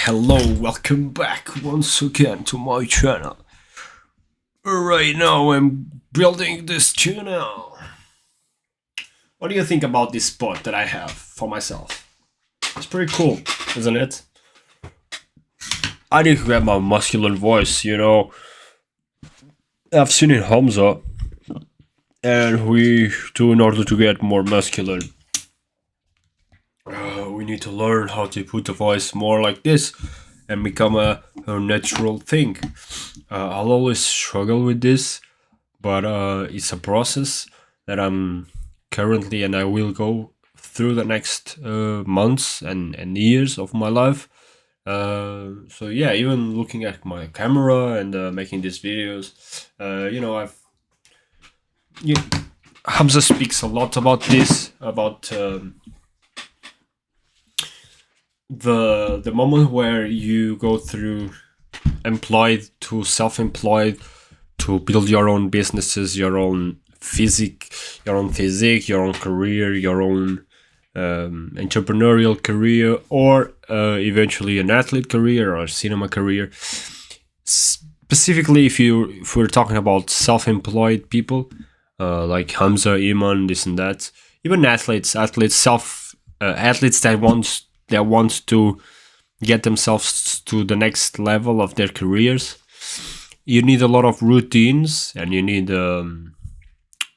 Hello, welcome back once again to my channel. Right now I'm building this channel. What do you think about this spot that I have for myself? It's pretty cool, isn't it? I need to get my muscular voice. I've seen in Hamza, and we do in order to get more muscular. We need to learn how to put the voice more like this and become a natural thing. I'll always struggle with this, but it's a process that I'm currently and I will go through the next months and years of my life. So yeah, even looking at my camera and making these videos, I've you, Hamza speaks a lot about this, about the moment where you go through employed to self-employed to build your own businesses, your own physique, your own career, your own entrepreneurial career, or eventually an athlete career or cinema career. Specifically, if we're talking about self-employed people, like Hamza, Iman, this and that, even athletes that want to get themselves to the next level of their careers, you need a lot of routines and you need a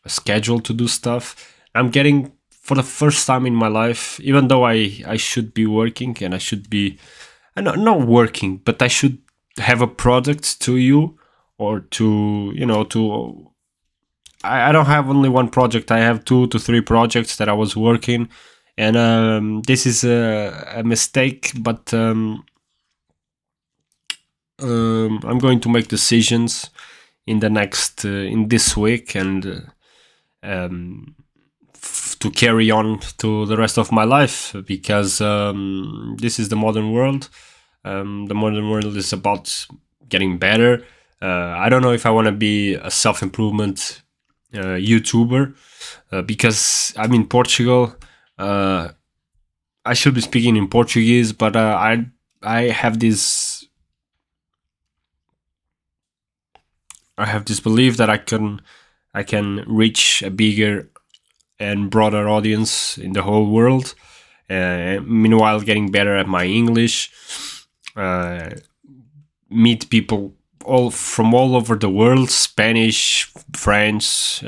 schedule to do stuff. I'm getting, for the first time in my life, even though I should be working and I should be, not working, but I should have a product to you, or I don't have only one project. I have 2 to 3 projects that I was working, and this is a mistake, but I'm going to make decisions in this week, and to carry on to the rest of my life, because this is the modern world. The modern world is about getting better. I don't know if I want to be a self-improvement YouTuber, because I'm in Portugal. I should be speaking in Portuguese, but I have this belief that I can reach a bigger and broader audience in the whole world. Meanwhile, getting better at my English, meet people from all over the world: Spanish, French,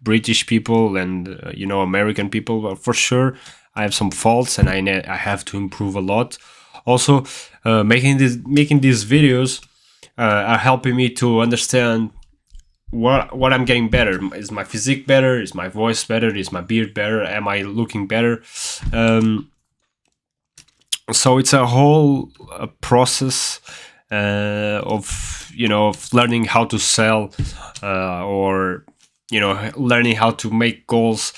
British people, and American people. But for sure, I have some faults, and I have to improve a lot. Also, making these videos are helping me to understand what I'm getting better. Is my physique better? Is my voice better? Is my beard better? Am I looking better? So it's a whole process of learning how to sell, or learning how to make goals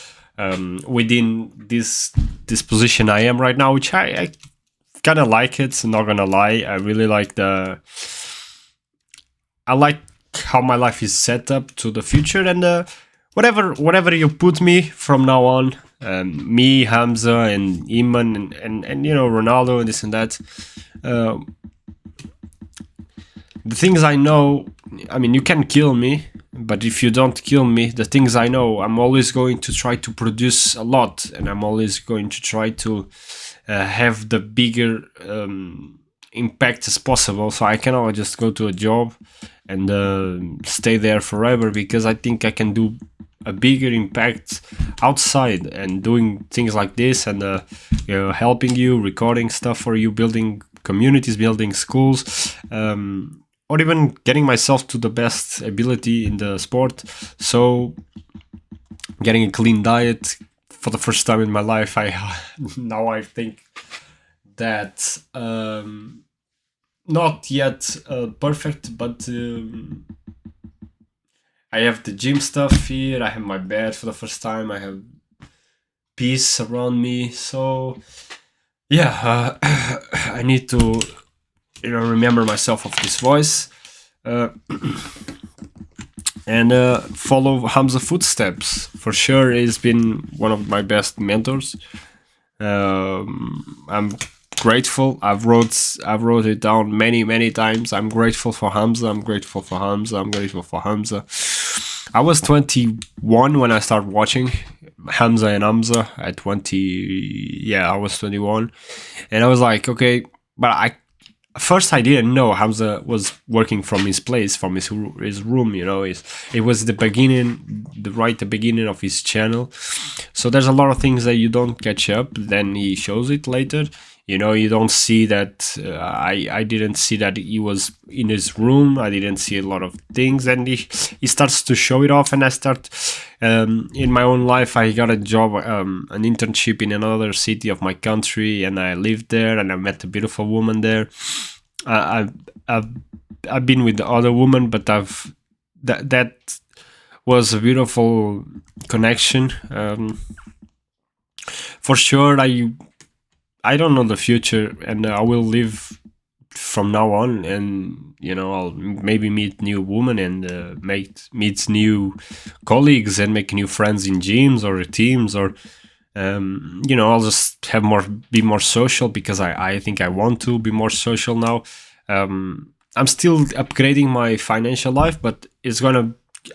within this position I am right now, which I kind of like it. Not gonna lie, I really like I like how my life is set up to the future, and whatever you put me from now on, me, Hamza, and Iman, and Ronaldo, and this and that. The things I know, I mean, you can kill me, but if you don't kill me, the things I know, I'm always going to try to produce a lot, and I'm always going to try to have the bigger impact as possible. So I cannot just go to a job and stay there forever, because I think I can do a bigger impact outside and doing things like this, and helping you, recording stuff for you, building communities, building schools, or even getting myself to the best ability in the sport. So getting a clean diet for the first time in my life. Now I think that not yet perfect, but I have the gym stuff here. I have my bed for the first time. I have peace around me. So yeah, I need to remember myself of this voice, and follow Hamza footsteps. For sure, he's been one of my best mentors. I'm grateful. I've wrote it down many times. I'm grateful for Hamza. I'm grateful for Hamza. I'm grateful for Hamza. I was 21 when I started watching Hamza and Hamza at 20. Yeah, I was 21, and I was like, okay, but first I didn't know Hamza was working from his place, from his room. It was the beginning, the beginning of his channel. So there's a lot of things that you don't catch up. Then he shows it later. You don't see that. I didn't see that he was in his room. I didn't see a lot of things, and he starts to show it off. And I start in my own life. I got a job, an internship in another city of my country, and I lived there, and I met a beautiful woman there. I've been with the other woman, but that was a beautiful connection. For sure, I don't know the future, and I will live from now on, and I'll maybe meet new women and meet new colleagues and make new friends in gyms or teams, or I'll just be more social, because I think I want to be more social now. I'm still upgrading my financial life, but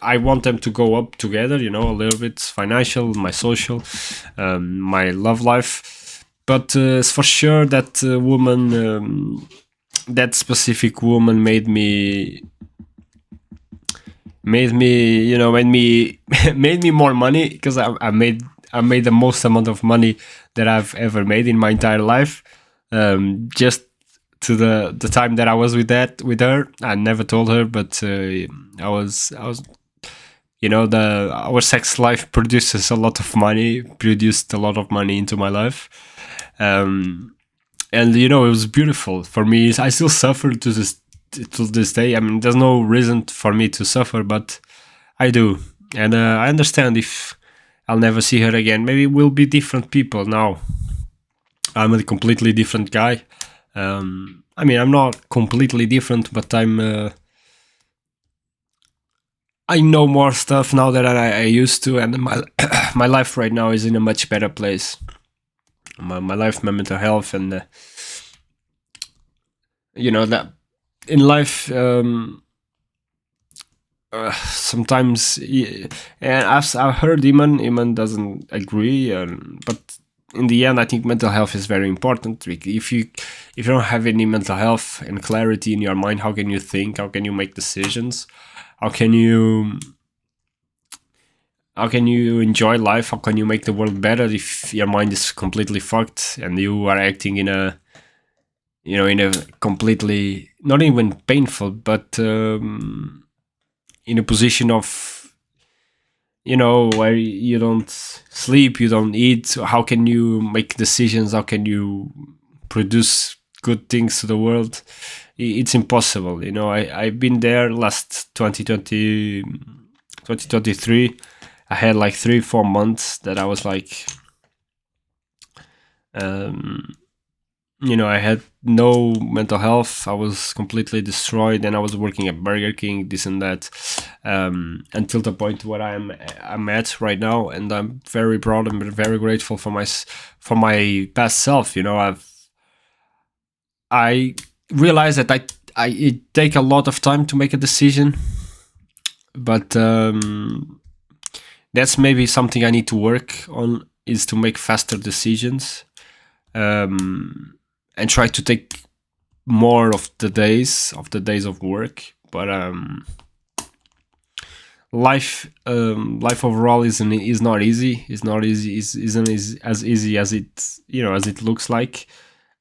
I want them to go up together, a little bit financial, my social, my love life. But it's for sure that that specific woman made me, made me made me more money, because I made the most amount of money that I've ever made in my entire life. Just to the time that I was with her, I never told her, but I was our sex life produced a lot of money into my life. And it was beautiful for me. I still suffer to this day. I mean, there's no reason for me to suffer, but I do. And I understand if I'll never see her again. Maybe we'll be different people now. I'm a completely different guy. I mean, I'm not completely different, but I know more stuff now than I used to, and my life right now is in a much better place. My life, my mental health, and that in life, sometimes, and I've heard Iman doesn't agree, but in the end, I think mental health is very important. If you don't have any mental health and clarity in your mind, how can you think? How can you make decisions? How can you enjoy life? How can you make the world better if your mind is completely fucked and you are acting in a completely, not even painful, but in a position of, where you don't sleep, you don't eat? So how can you make decisions? How can you produce good things to the world? It's impossible. I've been there last 2023. I had like 3-4 months that I was like, I had no mental health. I was completely destroyed, and I was working at Burger King, this and that, until the point where I'm at right now. And I'm very proud and very grateful for my past self. I realized that it take a lot of time to make a decision, but that's maybe something I need to work on, is to make faster decisions, and try to take more of the days of work. But life overall is not easy. It's not easy. Isn't as easy as it looks like,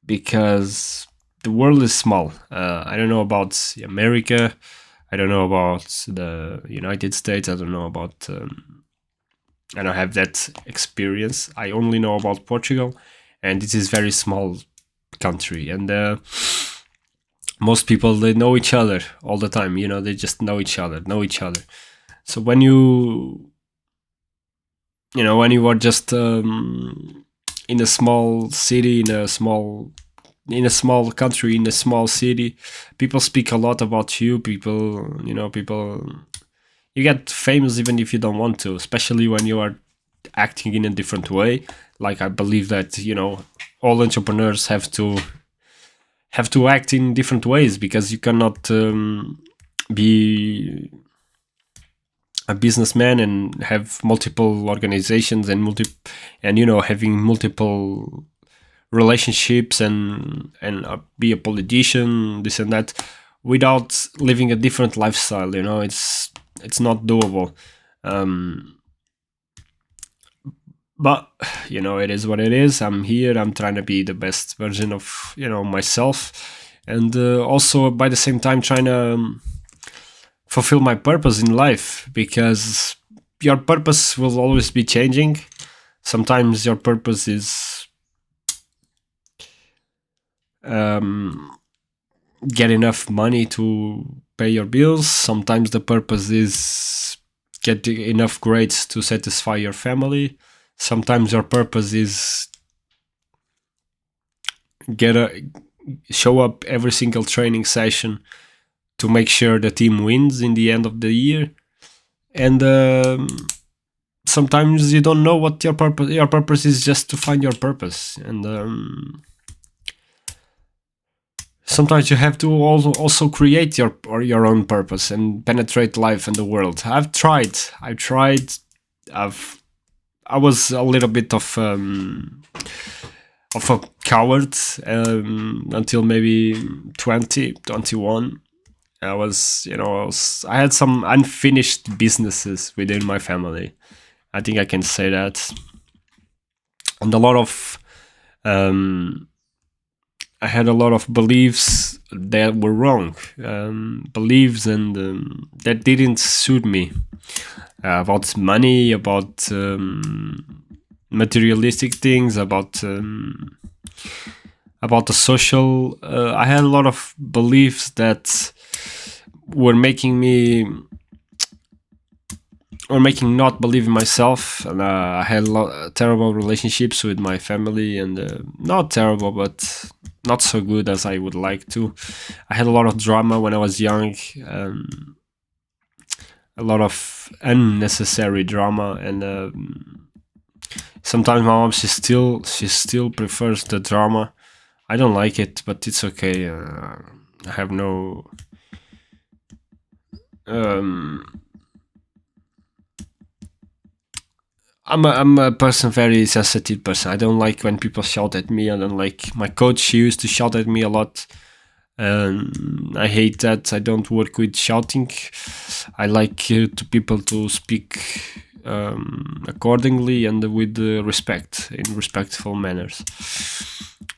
because the world is small. I don't know about America. I don't know about the United States. I don't know about. I don't have that experience. I only know about Portugal, and it is very small country, and most people, they know each other all the time. They just know each other. So when you are just in a small city, in a small country, in a small city, people speak a lot about you. People, you get famous even if you don't want to, especially when you are acting in a different way. Like, I believe that all entrepreneurs have to act in different ways, because you cannot be a businessman and have multiple organizations and and having multiple relationships and be a politician, this and that, without living a different lifestyle. It's not doable. um but it is what it is. I'm here, I'm trying to be the best version of myself, and also by the same time trying to fulfill my purpose in life, because your purpose will always be changing. Sometimes your purpose is um, get enough money to pay your bills. Sometimes the purpose is get enough grades to satisfy your family. Sometimes your purpose is get a show up every single training session to make sure the team wins in the end of the year. And sometimes you don't know what your purpose is, just to find your purpose. And sometimes you have to also create your own purpose and penetrate life and the world. I was a little bit of a coward until maybe 20, 21. I had some unfinished businesses within my family. I think I can say that. And I had a lot of beliefs that were wrong, beliefs and that didn't suit me, about money, about materialistic things, about the social. I had a lot of beliefs that were making me or making not believe in myself. And I had terrible relationships with my family, and not terrible, but not so good as I would like to. I had a lot of drama when I was young, a lot of unnecessary drama, and sometimes my mom, she still prefers the drama. I don't like it, but it's okay. I have no I'm a person, very sensitive person. I don't like when people shout at me. I don't like my coach. She used to shout at me a lot. I hate that. I don't work with shouting. I like to people to speak accordingly and with respect, in respectful manners.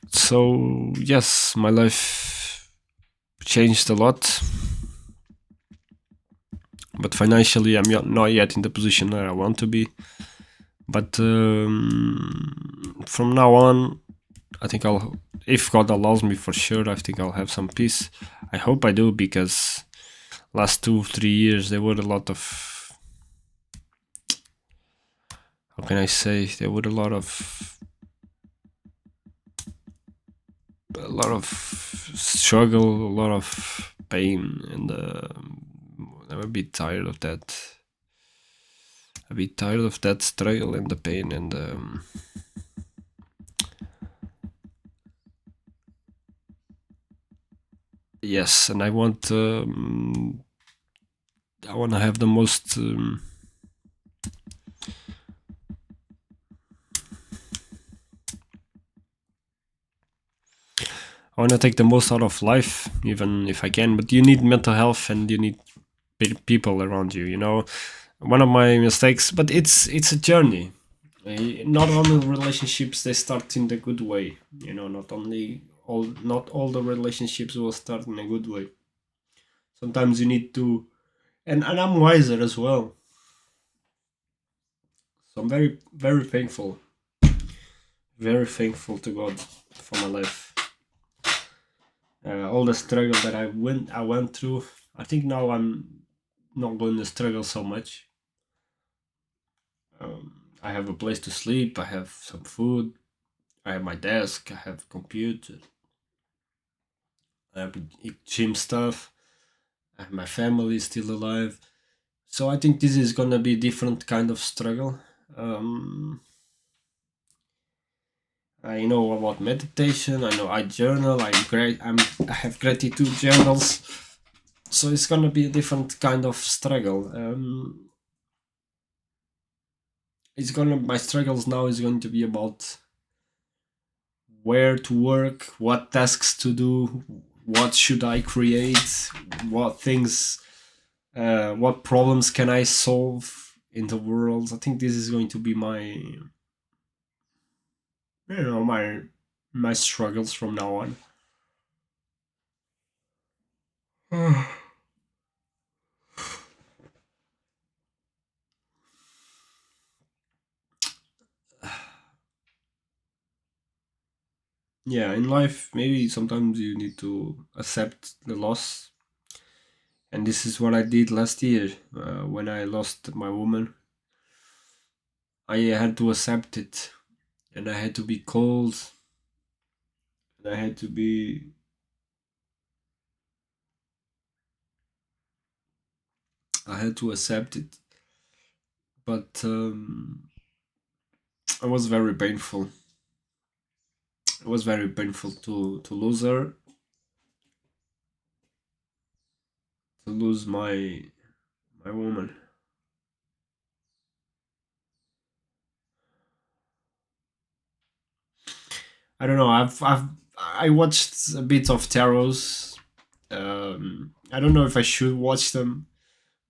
So yes, my life changed a lot, but financially I'm not yet in the position where I want to be. But from now on, I think if God allows me, for sure, I think I'll have some peace. I hope I do, because last 2-3 years there were a lot of, how can I say, there were a lot of struggle, a lot of pain, and I'm a bit tired of that. A bit tired of that struggle and the pain, and yes, and I want to have the most I want to take the most out of life, even if I can. But you need mental health, and you need people around you. One of my mistakes, but it's a journey. Not all the relationships, they start in the good way. Not all the relationships will start in a good way. Sometimes you need to, and I'm wiser as well. So I'm very, very thankful, to God for my life. All the struggle that I went through. I think now I'm not going to struggle so much. I have a place to sleep. I have some food. I have my desk. I have a computer. I have gym stuff. I have my family still alive. So I think this is gonna be different kind of struggle. I know about meditation. I know I journal. I have gratitude journals. So it's gonna be a different kind of struggle. It's gonna My struggles now is going to be about where to work, what tasks to do, what should I create, what things, what problems can I solve in the world. I think this is going to be my struggles from now on. Yeah, in life, maybe sometimes you need to accept the loss. And this is what I did last year when I lost my woman. I had to accept it, and I had to be cold, and I had to accept it. But it was very painful. It was very painful to lose her, to lose my woman. I don't know. I watched a bit of tarots. I don't know if I should watch them.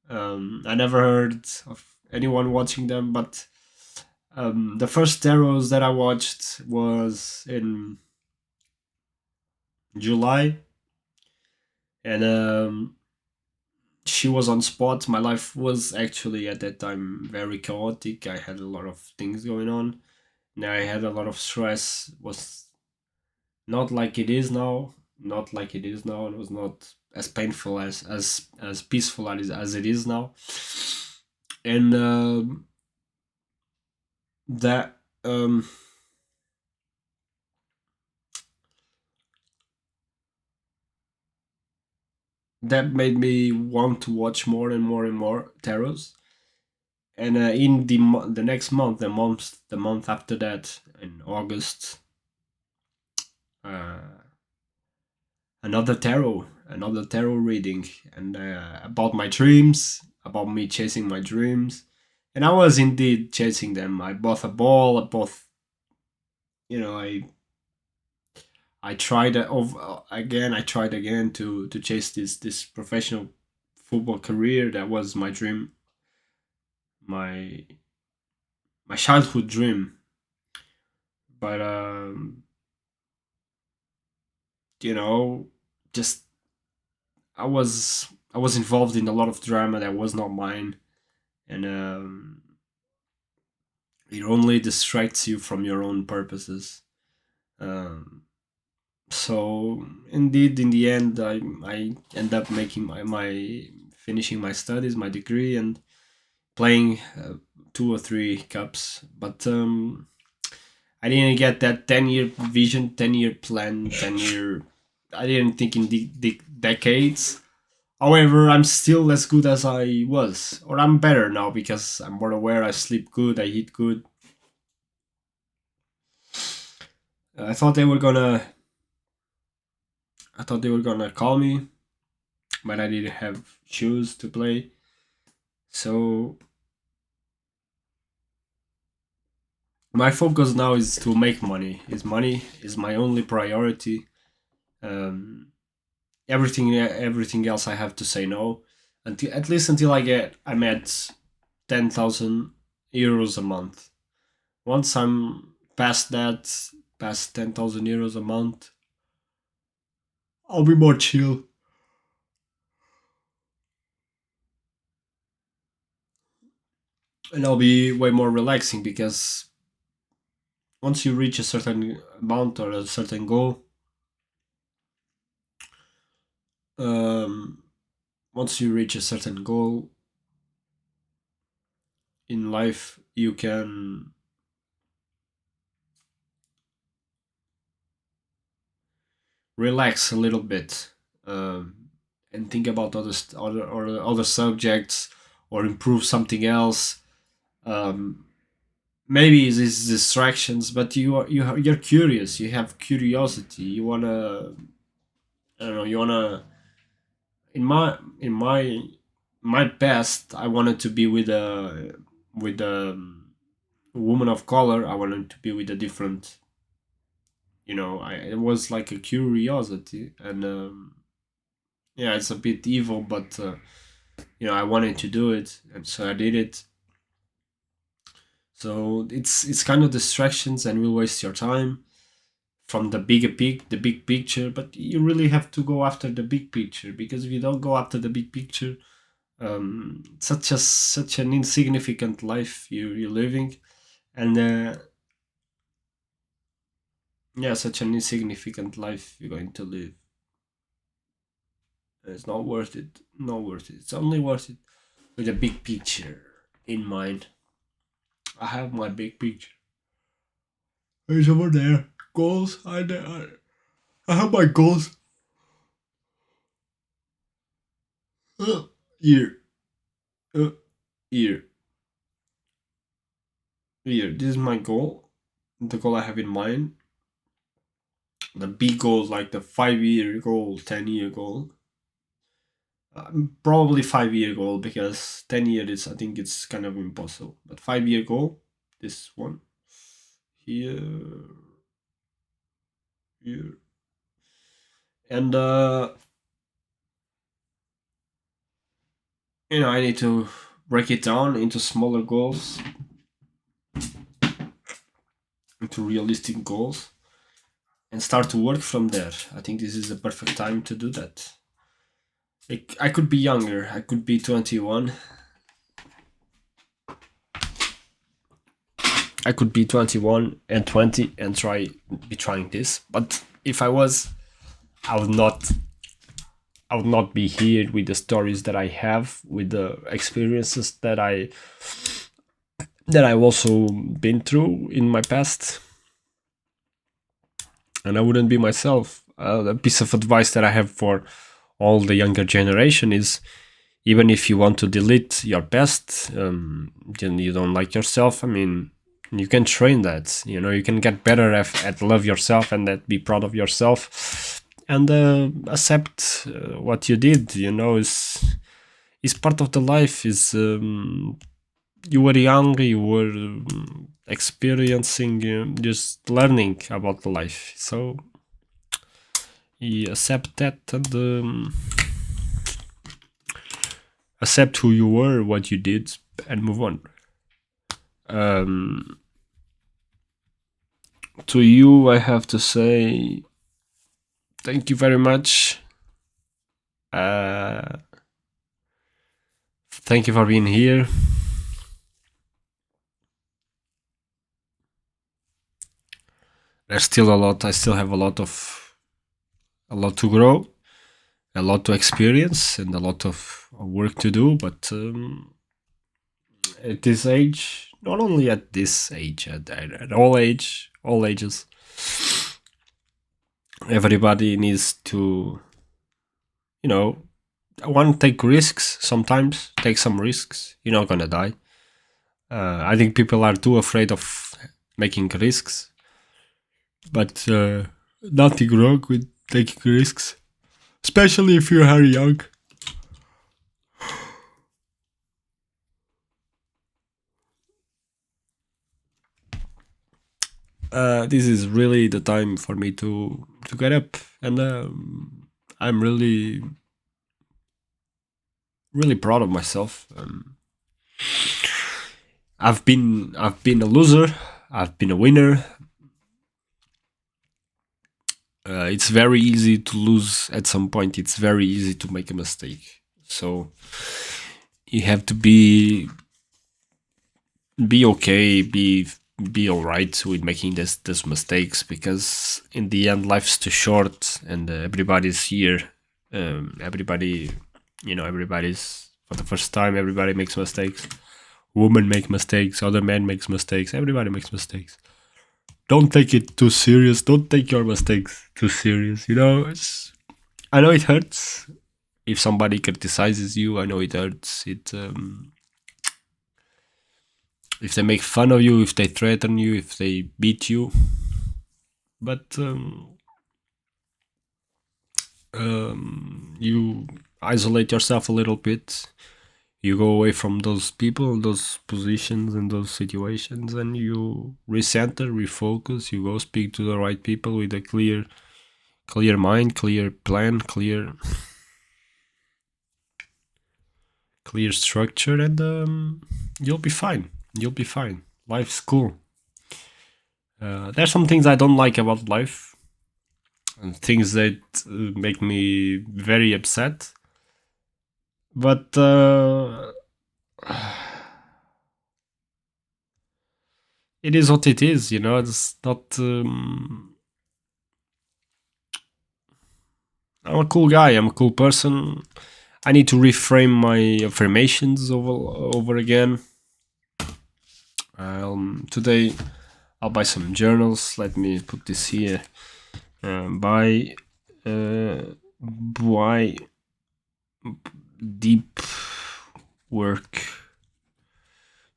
I never heard of anyone watching them, but the first tarots that I watched was in July, and she was on spot. My life was actually at that time very chaotic. I had a lot of things going on. Now I had a lot of stress. Was not like it is now. Not like it is now. It was not as painful as peaceful as it is now. And that that made me want to watch more and more and more tarots. And in the next month, the month after that, in August, uh, another tarot reading, and about my dreams, about me chasing my dreams, and I was indeed chasing them. I bought a ball. I bought, I tried again. I tried again to chase this professional football career. That was my dream, my my childhood dream. But you know, just I was involved in a lot of drama that was not mine, and it only distracts you from your own purposes. Um, so indeed, in the end, I end up making my finishing my studies, my degree, and playing 2 or 3 cups. But I didn't get that 10-year vision, 10-year plan, 10-year. I didn't think in the decades. However, I'm still as good as I was, or I'm better now because I'm more aware. I sleep good, I eat good. I thought they were gonna. I thought they were gonna call me, but I didn't have shoes to play. So my focus now is to make money. Is money is my only priority. Um, everything else I have to say no, until at least until I'm at 10,000 euros a month. Once I'm past that, past 10,000 euros a month, I'll be more chill, and I'll be way more relaxing because once you reach a certain amount or a certain goal, um, once you reach a certain goal in life, you can relax a little bit, and think about other subjects, or improve something else. Um, maybe these distractions, but you're curious, you have curiosity, you wanna, I don't know, you wanna, in my past, I wanted to be with a woman of color. I wanted to be with a different, it was like a curiosity. And yeah, it's a bit evil, but I wanted to do it, and so I did it. So it's kind of distractions and will waste your time from the big picture. But you really have to go after the big picture, because if you don't go after the big picture, such an insignificant life you're living. And yeah, such an insignificant life you're going to live. It's not worth it. Not worth it. It's only worth it with a big picture in mind. I have my big picture. It's over there. Goals. I have my goals. Here. Uh, here. Here. This is my goal. The goal I have in mind. The big goal, like the 5 year goal, 10 year goal. Probably 5 year goal, because 10 year is, I think it's kind of impossible. But 5 year goal. This one. Here. Here. And I need to break it down into smaller goals, into realistic goals, and start to work from there. I think this is the perfect time to do that. I could be younger. I could be 21. I could be 21 and 20 and be trying this. But if I was, I would not. I would not be here with the stories that I have, with the experiences that I've also been through in my past, and I wouldn't be myself. A piece of advice that I have for all the younger generation is, even if you want to delete your past, then you don't like yourself. I mean, you can train that. You can get better at love yourself and that be proud of yourself, and accept what you did. Is part of the life. Is you were young, you were experiencing, just learning about the life. So you accept that, and accept who you were, what you did, and move on. Um, to you, I have to say thank you very much. Thank you for being here. There's still a lot. I still have a lot to grow, a lot to experience, and a lot of work to do. But at this age, not only at this age, at all ages, everybody needs to, want to take risks sometimes. Take some risks. You're not gonna die. I think people are too afraid of making risks, but nothing wrong with taking risks, especially if you are young. This is really the time for me to get up, and I'm really proud of myself. I've been a loser. I've been a winner. It's very easy to lose at some point. It's very easy to make a mistake. So you have to be okay, be all right with making these mistakes, because in the end, life's too short, and everybody's here. Everybody's for the first time. Everybody makes mistakes. Women make mistakes. Other men makes mistakes. Everybody makes mistakes. Don't take it too serious. Don't take your mistakes too serious. I know it hurts if somebody criticizes you. I know it hurts. if they make fun of you, if they threaten you, if they beat you. But you isolate yourself a little bit. You go away from those people, those positions, and those situations, and you recenter, refocus. You go speak to the right people with a clear mind, clear plan, clear structure, and you'll be fine. You'll be fine. Life's cool. There's some things I don't like about life, and things that make me very upset. But it is what it is, you know. It's not. I'm a cool guy. I'm a cool person. I need to reframe my affirmations over again. Today, I'll buy some journals. Let me put this here. Buy deep work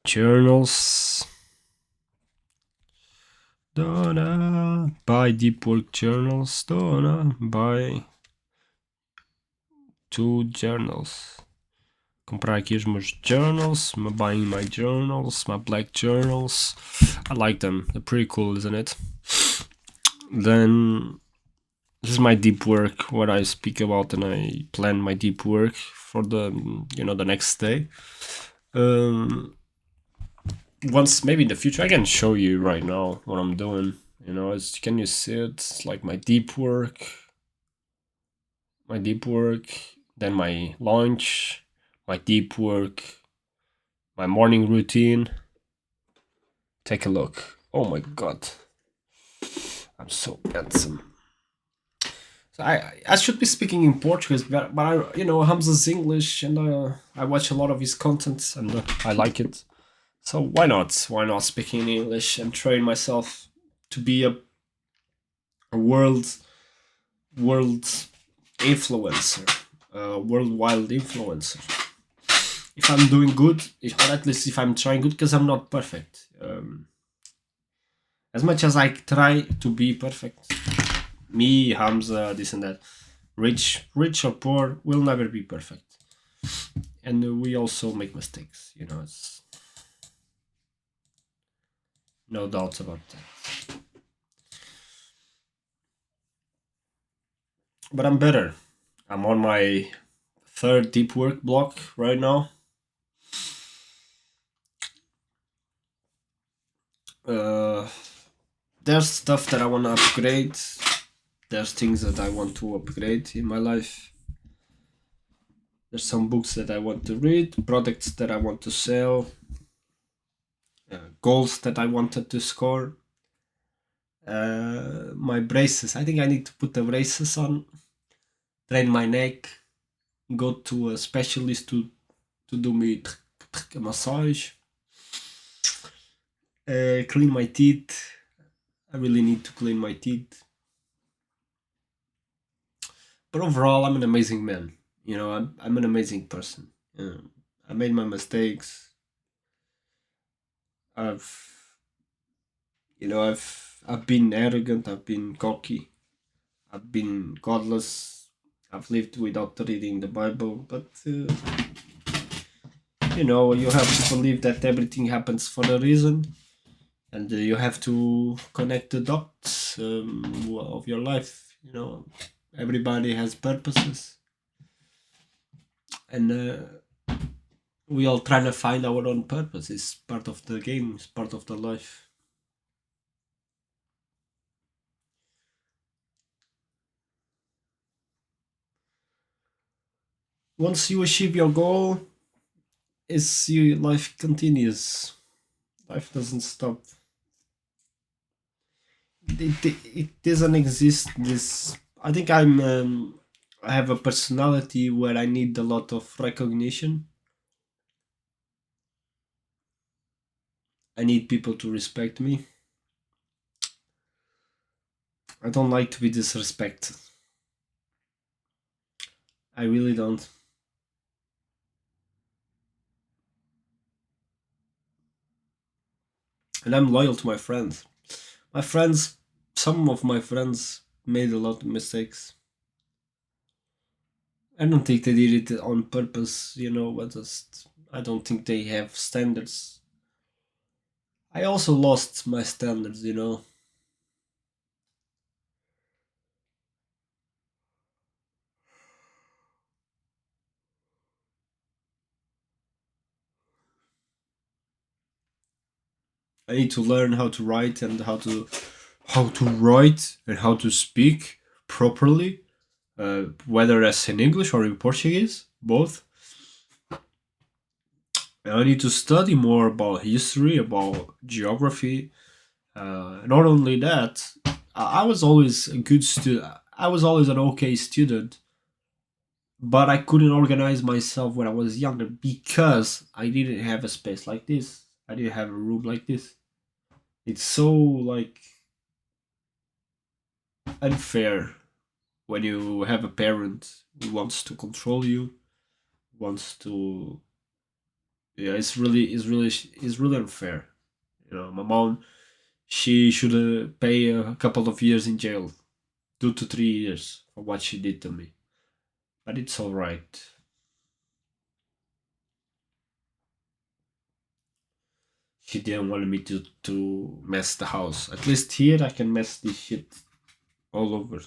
journals. Donna, buy deep work journals. Donna, buy 2 journals. Comprar aqui os meus journals. I'm buying my journals, my black journals. I like them. They're pretty cool, isn't it? Then this is my deep work, what I speak about, and I plan my deep work for the the next day. Once maybe in the future I can show you right now what I'm doing. Can you see it? It's like my deep work, then my lunch, my deep work, my morning routine. Take a look. Oh my god, I'm so handsome. So I should be speaking in Portuguese, but Hamza's English, and I watch a lot of his content, and I like it. So why not? Why not speaking in English and train myself to be a world influencer, a worldwide influencer? If I'm doing good, or at least if I'm trying good, because I'm not perfect. As much as I try to be perfect, me, Hamza, this and that, rich or poor, will never be perfect, and we also make mistakes. It's no doubt about that. But I'm better. I'm on my 3rd deep work block right now. There's stuff that I want to upgrade. There's things that I want to upgrade in my life. There's some books that I want to read, products that I want to sell, goals that I wanted to score. My braces. I think I need to put the braces on, train my neck, go to a specialist to do me a massage, clean my teeth. I really need to clean my teeth. But overall, I'm an amazing man. I'm an amazing person. I made my mistakes. I've, I've been arrogant. I've been cocky. I've been godless. I've lived without reading the Bible. But you have to believe that everything happens for a reason, and you have to connect the dots of your life. Everybody has purposes, and we all trying to find our own purpose. It's part of the game. It's part of the life. Once you achieve your goal, life continues. Life doesn't stop. It doesn't exist. This I think I have a personality where I need a lot of recognition. I need people to respect me. I don't like to be disrespected. I really don't. and I'm loyal to my friends. My friends, some of my friends made a lot of mistakes. I don't think they did it on purpose, but just I don't think they have standards. I also lost my standards. I need to learn how to write and how to speak properly, whether that's in English or in Portuguese, both. And I need to study more about history, about geography. Not only that, I was always a good student. I was always an okay student, but I couldn't organize myself when I was younger because I didn't have a space like this. I didn't have a room like this. It's so like unfair when you have a parent who wants to control you, wants to. Yeah, it's really unfair. My mom, she should pay a couple of years in jail, 2 to 3 years for what she did to me. But it's all right. She didn't want me to mess the house. At least here I can mess this shit all over.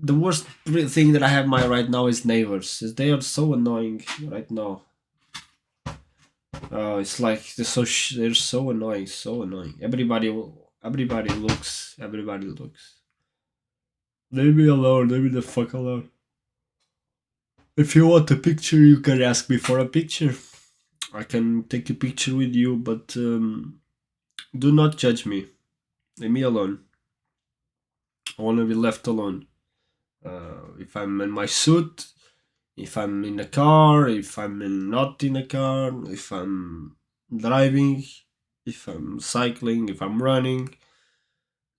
The worst thing that I have my right now is neighbors. They are so annoying right now. Oh, it's like they're so annoying, so annoying. Everybody looks. Everybody looks. Leave me alone. Leave me the fuck alone. If you want a picture, you can ask me for a picture. I can take a picture with you, but do not judge me. Leave me alone. I want to be left alone. If I'm in my suit, if I'm in a car, if not in a car, if I'm driving, if I'm cycling, if I'm running,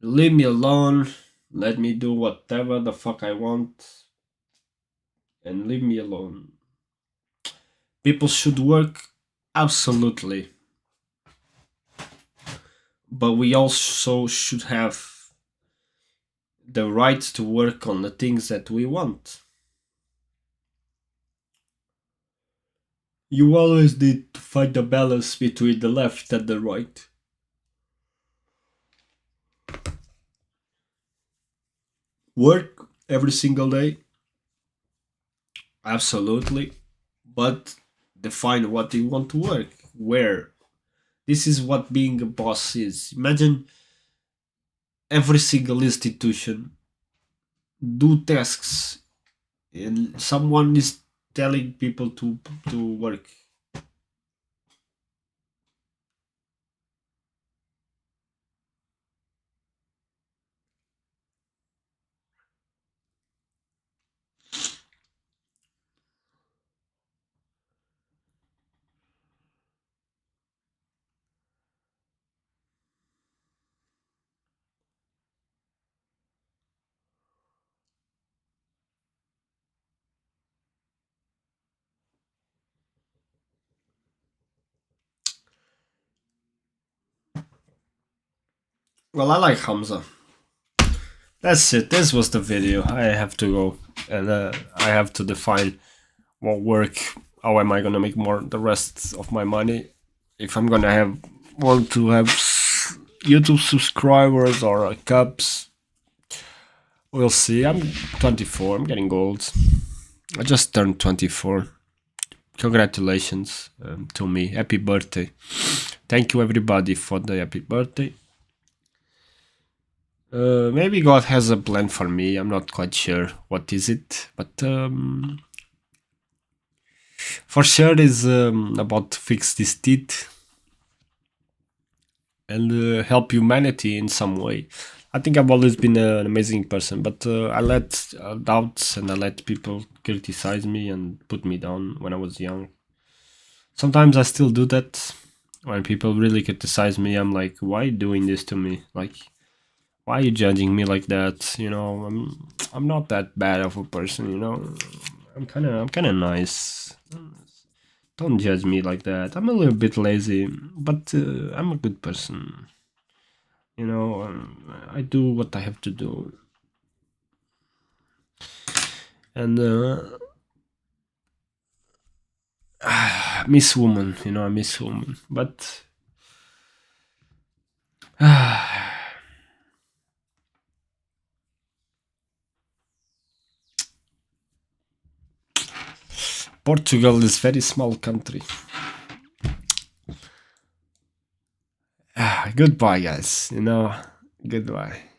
leave me alone. Let me do whatever the fuck I want and leave me alone. People should work, absolutely. But we also should have the right to work on the things that we want. You always need to find the balance between the left and the right. Work every single day, absolutely, but define what you want to work, where. This is what being a boss is. Imagine every single institution do tasks and someone is telling people to work. Well, I like Hamza. That's it. This was the video. I have to go and I have to define what work. How am I gonna make more the rest of my money? If I'm gonna want to have YouTube subscribers or cups, we'll see. I'm 24. I'm getting old. I just turned 24. Congratulations to me. Happy birthday. Thank you everybody for the happy birthday. Maybe God has a plan for me. I'm not quite sure what is it, but for sure is about to fix this teeth and help humanity in some way. I think I've always been an amazing person, but I let doubts and I let people criticize me and put me down when I was young. Sometimes I still do that. When people really criticize me, I'm like, why are you doing this to me? Like, why are you judging me like that? I'm not that bad of a person. I'm kind of nice. Don't judge me like that. I'm a little bit lazy, but I'm a good person. You know, I do what I have to do. And I miss woman, you know, I miss woman. But Portugal is very small country. Goodbye, guys. You know, goodbye.